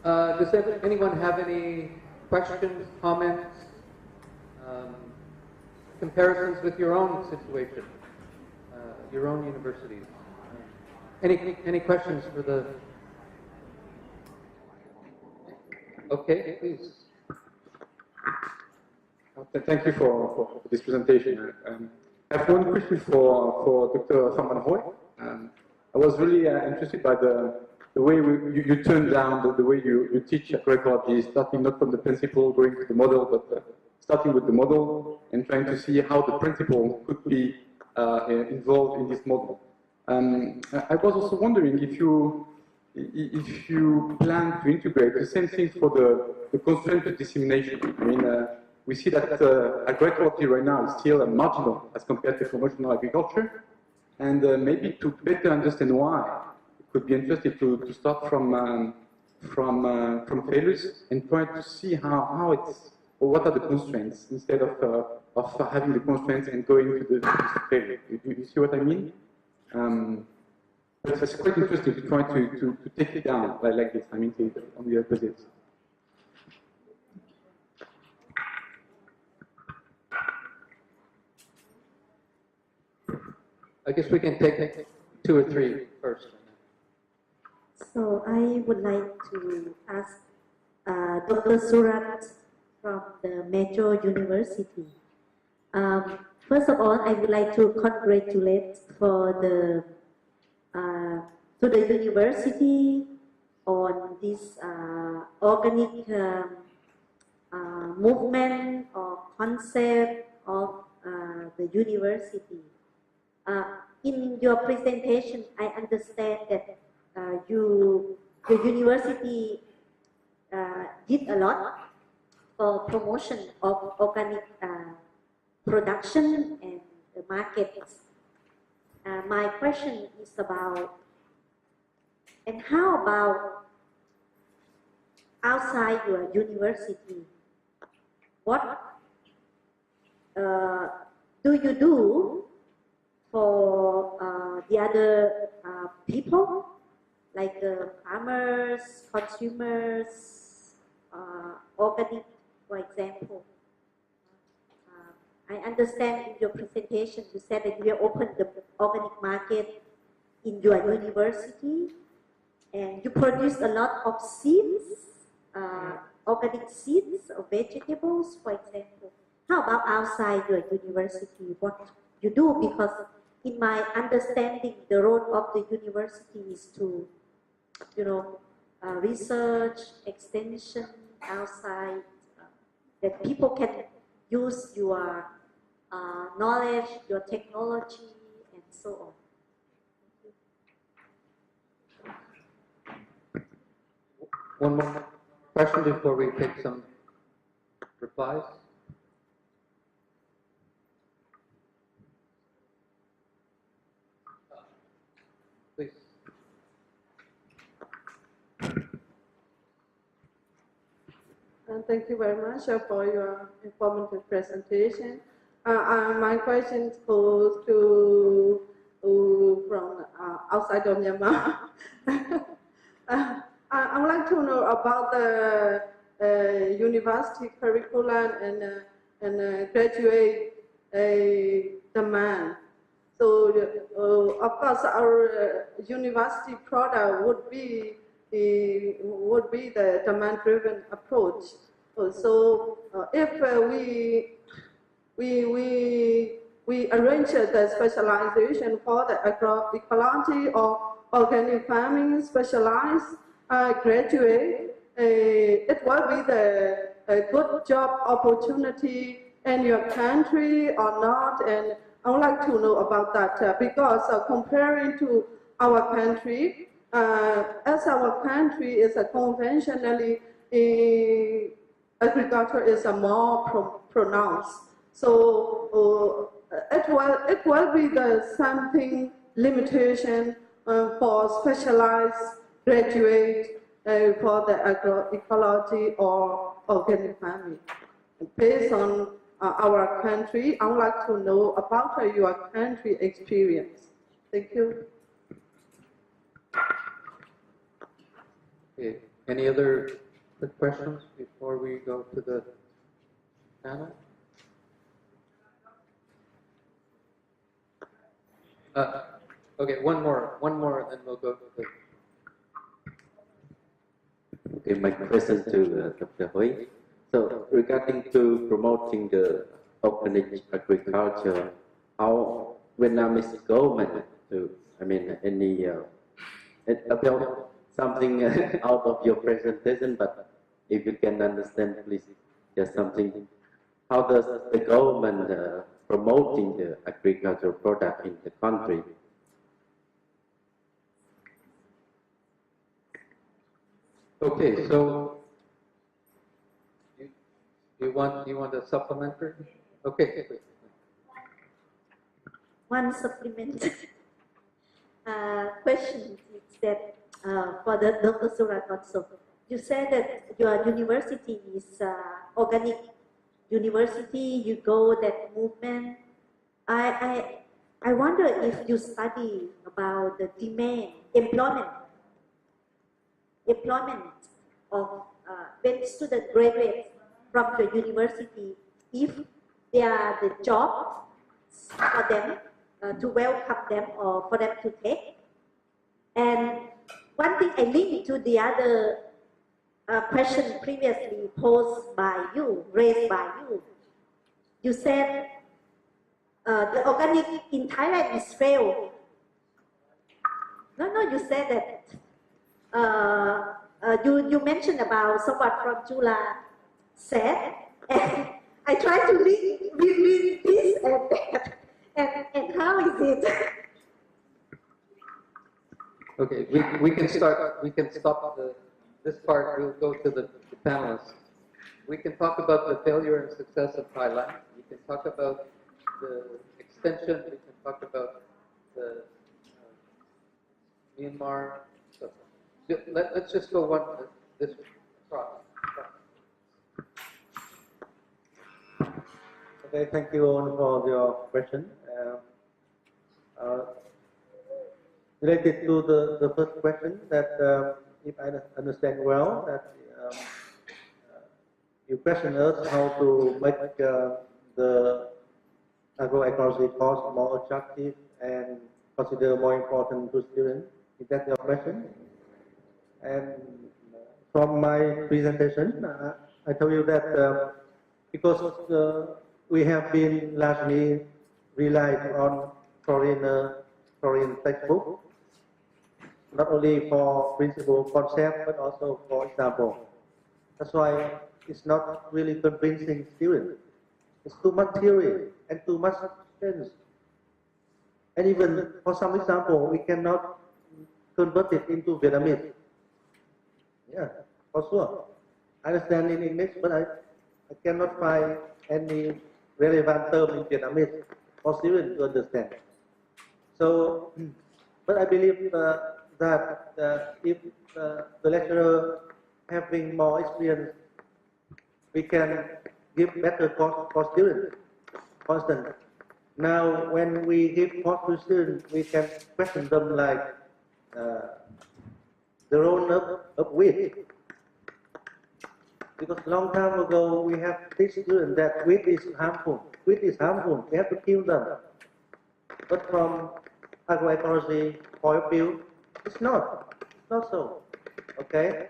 Does anyone have any questions, comments, comparisons with your own situation, your own universities? Any questions for the... Okay, please. Thank you for this presentation. I have one question for Dr. Van Man Hooy. I was really interested by the way you turn down the way you teach agroecology, starting not from the principle, going to the model, but starting with the model and trying to see how the principle could be involved in this model. I was also wondering if you plan to integrate the same thing for the constraint of dissemination. I mean, we see that agroecology right now is still marginal as compared to conventional agriculture, and maybe to better understand why, it could be interesting to start from failures and try to see how it's, or what are the constraints instead of having the constraints and going to the failure. You see what I mean? But it's quite interesting to try to take it down like this. I mean, on the opposite. I guess we can take 2 or 3 first. So I would like to ask Dr. Surat from the Metro University. First of all, I would like to congratulate for to the university on this organic movement or concept of the university. In your presentation, I understand that your university did a lot for promotion of organic production and the markets. My question is about, and how about outside your university? What do you do for the other people, like farmers, consumers, organic, for example? I understand in your presentation you said that you opened the organic market in your university and you produce a lot of seeds, organic seeds of vegetables, for example. How about outside your university? What you do? Because in my understanding, the role of the university is to, research, extension outside, that people can use your knowledge, your technology, and so on. One more question before we take some replies. Please. Thank you very much for your informative presentation. My question goes to from outside of Myanmar. I would like to know about the university curriculum and graduate demand. So, of course, our university product would be the demand-driven approach. So, if we arrange the specialization for the agroecology or organic farming specialized graduate, it will be a good job opportunity in your country or not. And I would like to know about that because comparing to our country, as our country is conventionally agriculture is more pronounced. So it will be something limitation for specialized graduate for the agroecology or organic farming. Based on our country, I would like to know about your country experience. Thank you. Okay. Any other quick questions before we go to the panel? Okay, one more, and then we'll go to the. Okay, my question to Dr. Hui. So regarding to promoting the organic agriculture, how Vietnamese government to, I mean, any about something out of your presentation, but if you can understand, please, just something. How does the government promoting the agricultural product in the country? Okay, so you want a supplementary? Okay. One supplement question is that for the Dr. Surat also, you said that your university is organic university. You go that movement. I wonder if you study about the demand, employment of when students graduate from the university, if there are the jobs for them to welcome them or for them to take. And one thing I link to the other question previously posed by you, raised by you. You said the organic in Thailand is failed. No, you said that you mentioned about someone from Chula said, and I try to link between this and that, and how is it? Okay, we can start. We can stop this part. We'll go to the panelists. We can talk about the failure and success of Thailand. We can talk about the extension. We can talk about the Myanmar. So, let's just go this across. Okay, thank you all for your question. Related to the first question, that if I understand well, that you question us how to make the agroecology course more attractive and consider more important to students. Is that your question? And from my presentation, I tell you that because we have been largely relied on foreign textbook, not only for principle concept, but also for example. That's why it's not really convincing students. It's too much theory and too much sense. And even for some example, we cannot convert it into Vietnamese. Yeah, for sure. I understand in English, but I cannot find any relevant term in Vietnamese for students to understand. So, but I believe that if the lecturer having more experience, we can give better course for students. For instance, now when we give course to students, we can question them like the role of wheat. Because long time ago we have teach students that wheat is harmful. Wheat is harmful. We have to kill them. But from agroecology point of view, it's not. It's not so. Okay.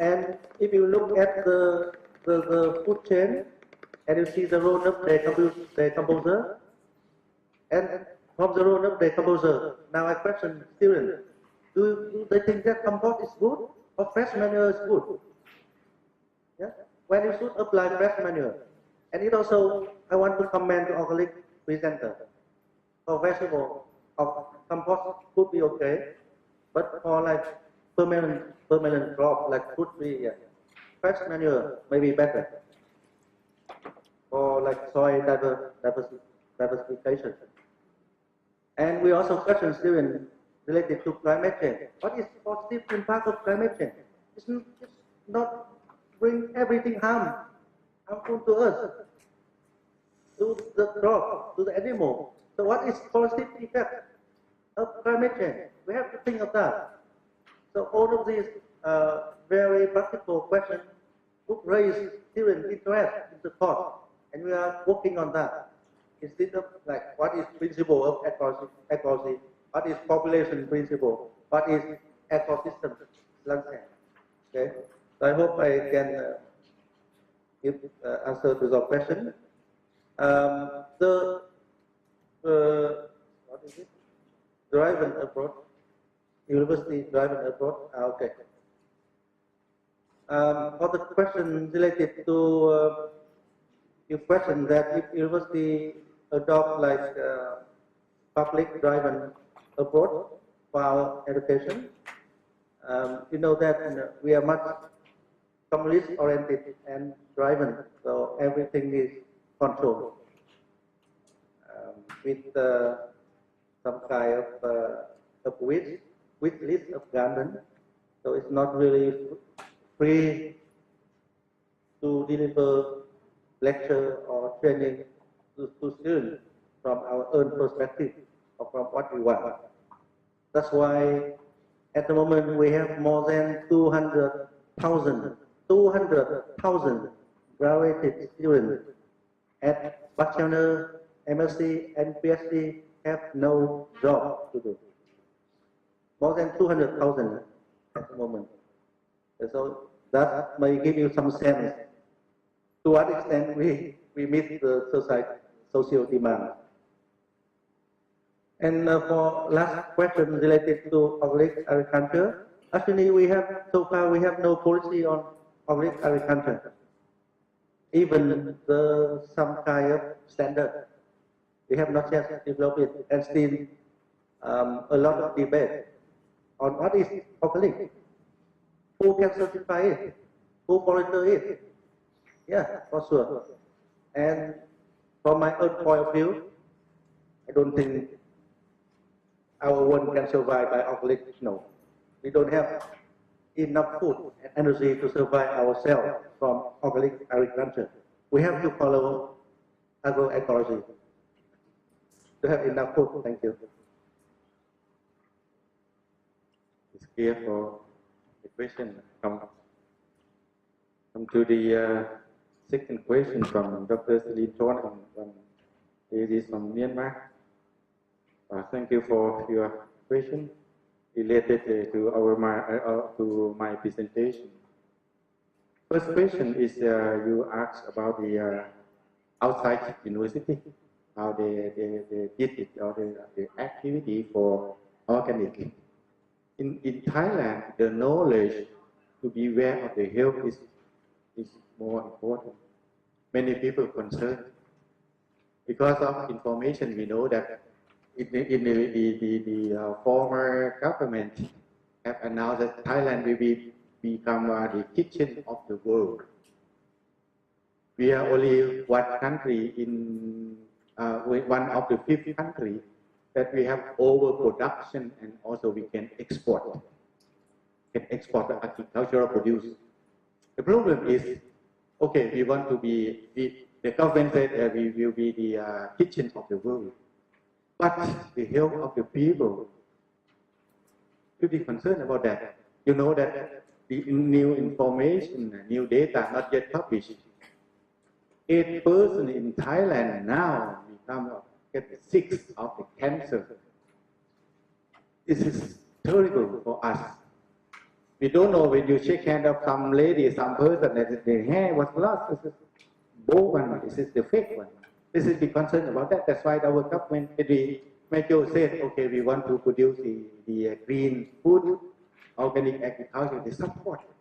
And if you look at the food chain and you see the role of decomposer, and from the role of decomposer, now I question students, do they think that compost is good or fresh manure is good? Yeah? When you should apply fresh manure. And it also, I want to comment to organic presenter. For vegetable, compost could be okay, but for like permanent crop like fruit tree, yeah, fresh manure may be better. Or like soil diversification. And we also question students related to climate change. What is positive impact of climate change? It's not bring everything harmful to us, to the crop, to the animal. So what is positive effect of climate change? We have to think of that. So all of these very practical question would raise student interest in the course, and we are working on that. Instead of like what is principle of ecology, what is population principle, what is ecosystem landscape. Okay, so I hope I can give answer to your question. What is it? Driven approach, university driven approach. Okay. For the question related to your question that if university adopt like public driven approach for our education, you know that we are much communist oriented and driven, so everything is controlled with some kind of wish list of government. So it's not really free to deliver lecture or training to students from our own perspective or from what we want. That's why at the moment we have more than 200,000 graduated students at bachelor, MSc and PhD have no job to do. More than 200,000 at the moment. So that may give you some sense to what extent we meet the social demand. And for last question related to organic agriculture, actually so far we have no policy on organic agriculture. Even some kind of standard, we have not yet developed it, and still a lot of debate on what is organic, who can certify it, who monitor it. Yeah, for sure. And from my own point of view, I don't think our world can survive by organic. No, we don't have enough food and energy to survive ourselves from organic agriculture. We have to follow agroecology to have enough food. Thank you. It's clear for the question. Come to the second question from Dr. Celine Thorn from ladies from Myanmar. Thank you for your question related to my presentation. First question is you asked about the outside university, how they did it, or the activity for organic. In Thailand, the knowledge to be aware of the health is more important. Many people concerned because of information. We know that in the former government have announced that Thailand will become the kitchen of the world. We are only one country one of the 5 countries that we have overproduction, and also we can export the agricultural produce. The problem is, okay, we want to be, the government said we will be the kitchen of the world, but the health of the people should be concerned about that. You know that the new information, new data not yet published. 8% in Thailand now get sick of the cancer. This is terrible for us. We don't know when you shake hand of some lady, some person, that the hair was lost. This is bold one. This is the fake one. This is be concerned about that. That's why our government, the Major said, okay, we want to produce the green food, organic agriculture. They support it.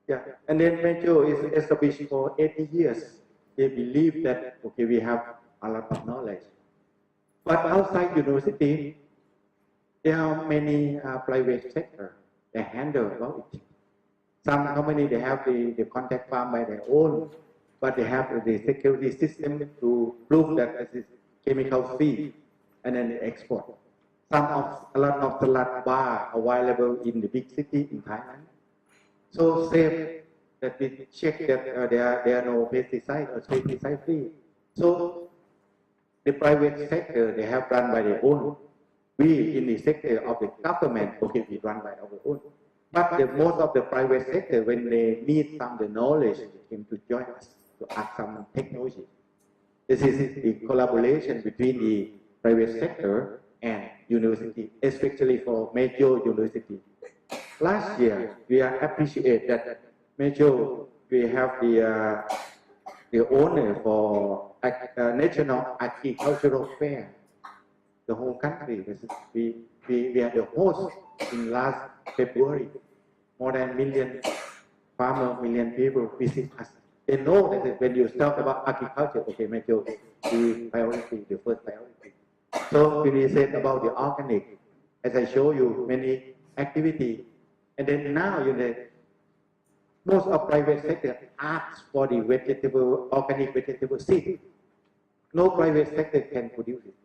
Yeah, and then Major is established for 80 years. They believe that, okay, we have a lot of knowledge. But outside university, there are many private sector that handle about it. Some company, they have the contact farm by their own, but they have the security system to prove that this is chemical free, and then they export. A lot of salad bar available in the big city in Thailand. So safe that we check that there are no pesticide or pesticide free. So the private sector, they have run by their own. We in the sector of the government, okay, we run by our own. But most of the private sector, when they need some the knowledge, they came to join us to add some technology. This is the collaboration between the private sector and university, especially for major university. Last year, we appreciate that major we have the owner for National Agricultural Fair, the whole country. We are the host in last February. More than million farmers, million people visit us. They know that when you talk about agriculture, okay, major the priority, the first priority. So when we said about the organic, as I show you many activity, and then now you know, most of private sector asks for the vegetable, organic vegetable seed. No private sector can produce it.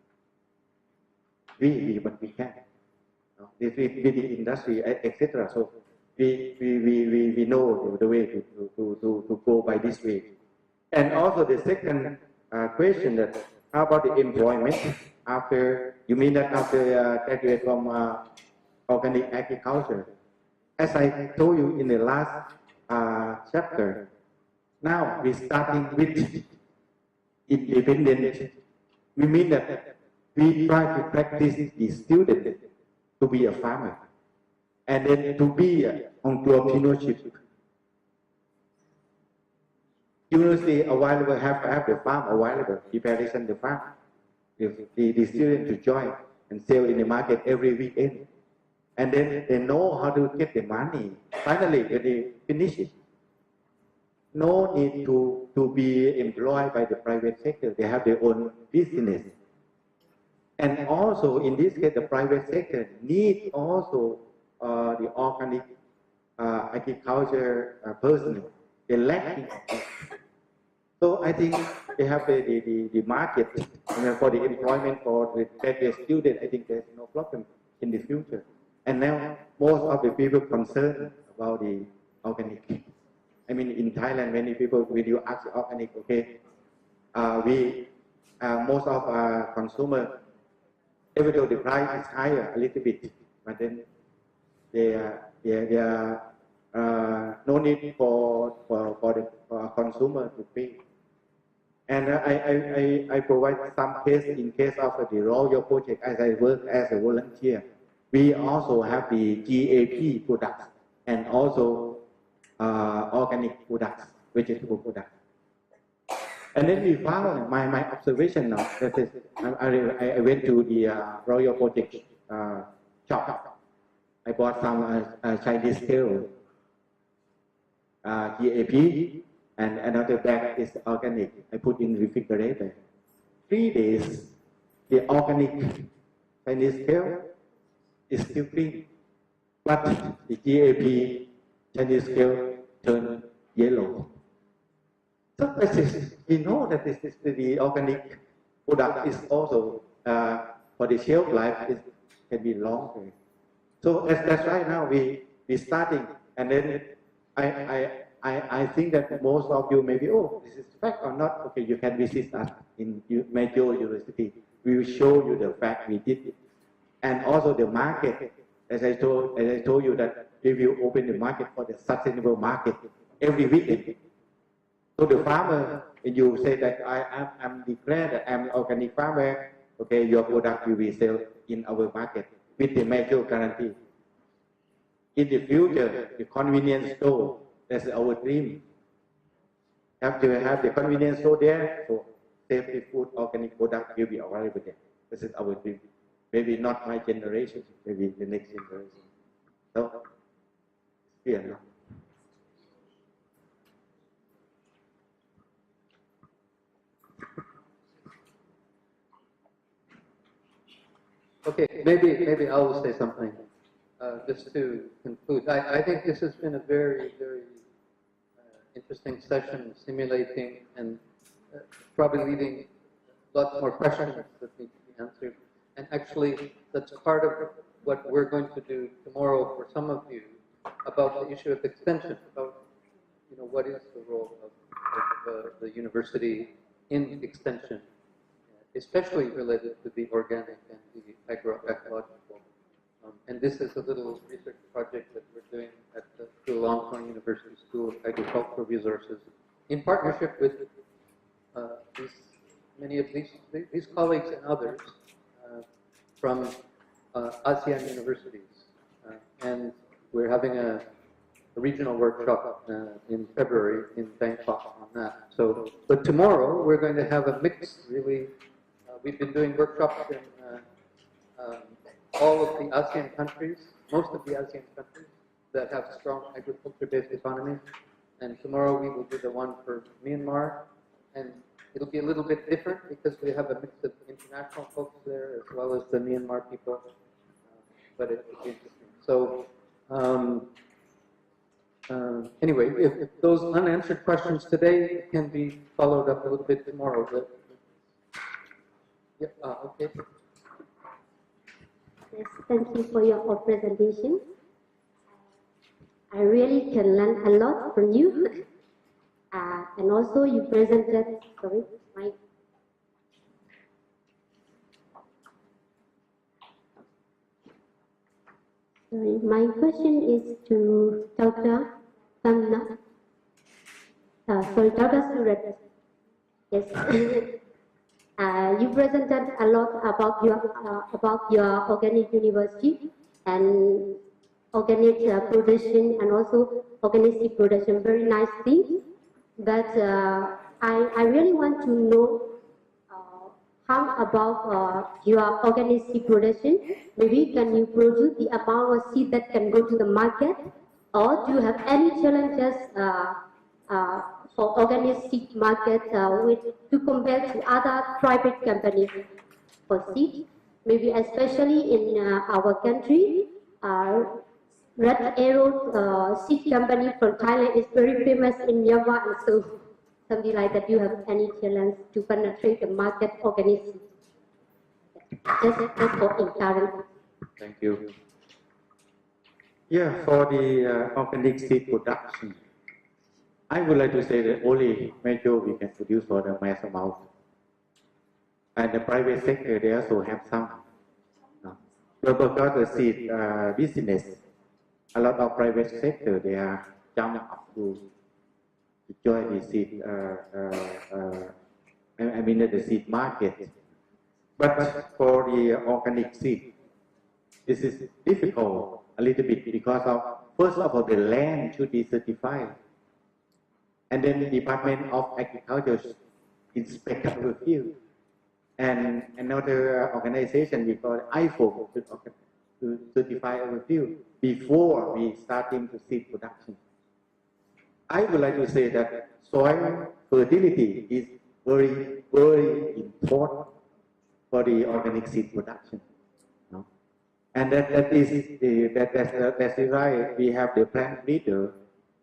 But we can. With the industry, etc. So we know the way to go by this way. And also the second question that how about the employment after, you mean that after graduate from organic agriculture? As I told you in the last chapter, now we're starting with independent. We mean that we try to practice the student to be a farmer and then to be entrepreneurship. University available, have the farm available, preparation the farm. The student to join and sell in the market every weekend. And then they know how to get the money. Finally, when they finish it, no need to be employed by the private sector. They have their own business. And also, in this case, the private sector need also the organic agriculture personnel. They're lacking. So I think they have the market for the employment for the graduate student. I think there's no problem in the future. And now most of the people concerned about the organic. I mean, in Thailand, many people, when you ask organic, okay, most of our consumer, even though the price is higher a little bit, but then there are no need for the consumer to pay. And I provide some case in case of the Royal Project as I work as a volunteer. We also have the GAP products and also organic products, vegetable products. And then we found my observation now that is, I went to the Royal Project shop. I bought some Chinese kale, GAP, and another bag is organic. I put in the refrigerator. 3 days, the organic Chinese kale is still green, but the GAP Chinese kale turned yellow. So we know that this is the organic product is also for the shelf life can be longer. So that's right now we starting, and then I think that most of you maybe, oh, this is fact or not. Okay, you can visit us in major university. We will show you the fact we did it, and also the market. As I told you that we will open the market for the sustainable market every weekend. So the farmer, when you say that I'm declared that I'm an organic farmer, okay, your product will be sold in our market with the major guarantee. In the future, the convenience store, that's our dream. Have to have the convenience store there, so safety food, organic product will be available there. This is our dream. Maybe not my generation, maybe the next generation. So, yeah, no. Okay, maybe I will say something just to conclude. I think this has been a very interesting session, simulating and probably leaving lots more questions that need to be answered. And actually, that's part of what we're going to do tomorrow for some of you about the issue of extension, about what is the role of the university in extension, especially related to the organic and the agroecological And this is a little research project that we're doing at the Chulalongkorn University School of Agricultural Resources in partnership with many of these colleagues and others from ASEAN universities. And we're having a regional workshop in February in Bangkok on that. So, but tomorrow we're going to have a mix, really. We've been doing workshops in all of the ASEAN countries, most of the ASEAN countries that have strong agriculture-based economies. And tomorrow we will do the one for Myanmar. And it'll be a little bit different because we have a mix of international folks there as well as the Myanmar people. But it's interesting. So, anyway, if those unanswered questions today can be followed up a little bit tomorrow. But, yeah, okay. Yes, thank you for your presentation. I really can learn a lot from you. And also you presented, sorry, my question is to Dr. Dr. Surat. Yes. You presented a lot about your organic university and organic production and also organic seed production. Very nice thing. But I really want to know how about your organic seed production. Maybe can you produce the amount of seed that can go to the market, or do you have any challenges for organic seed market to compare to other private companies for seed? Maybe especially in our country, Red Arrow seed company from Thailand is very famous in Java, and so something like that. You have any challenge to penetrate the market organic seed? Just for encouragement. Thank you. Yeah, for the organic seed production, I would like to say that only major we can produce for the mass amount. And the private sector, they also have some. But because the seed business, a lot of private sector, they are jumping up to join the seed, the seed market. But for the organic seed, this is difficult a little bit because of, first of all, the land should be certified. And then the Department of Agriculture inspect our field. And another organization we call IFO to certify our field before we start into seed production. I would like to say that soil fertility is very, very important for the organic seed production. And that's why we have the plant breeder,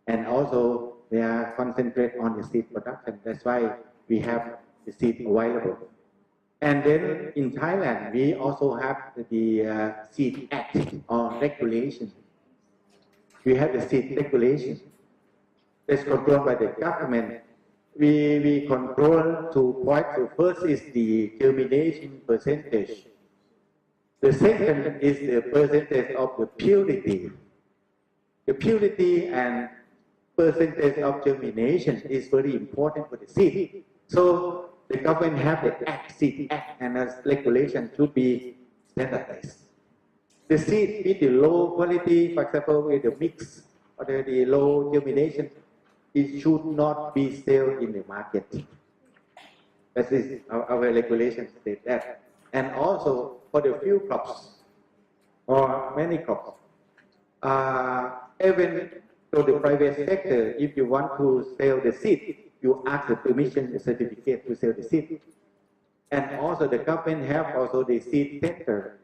and also they are concentrate on the seed production. That's why we have the seed available. And then in Thailand, we also have the Seed Act or regulation. We have the seed regulation that's controlled by the government. We control 2 points. So first is the germination percentage. The second is the percentage of the purity. The purity and percentage of germination is very important for the seed. So the government have the Seed Act, and as regulation should be standardized. The seed with the low quality, for example, with the mix or the low germination, it should not be sold in the market. That is our regulation state that. And also for the few crops or many crops, even to the private sector, if you want to sell the seed, you ask the permission, the certificate to sell the seed. And also the government have also the seed center,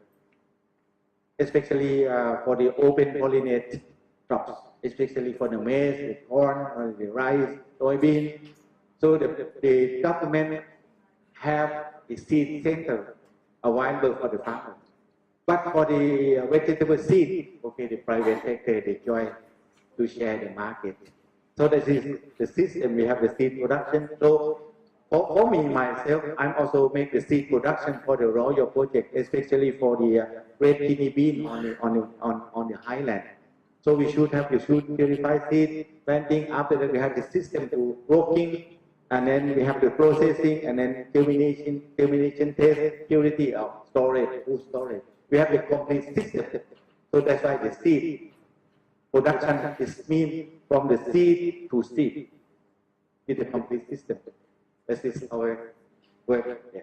especially for the open pollinate crops, especially for the maize, the corn, or the rice, soybean. So the government have the seed center available for the farmer. But for the vegetable seed, okay, the private sector, they join to share the market. So this is the system. We have the seed production. So for me, myself, I'm also make the seed production for the Royal project, especially for the red kidney bean on the highland. So we should purify seed, planting. After that, we have the system to roking, and then we have the processing, and then termination test, purity of storage, food storage. We have the complete system. So that's why the seed production is mean from the seed to seed. It's a complete system. This is our work. Yeah.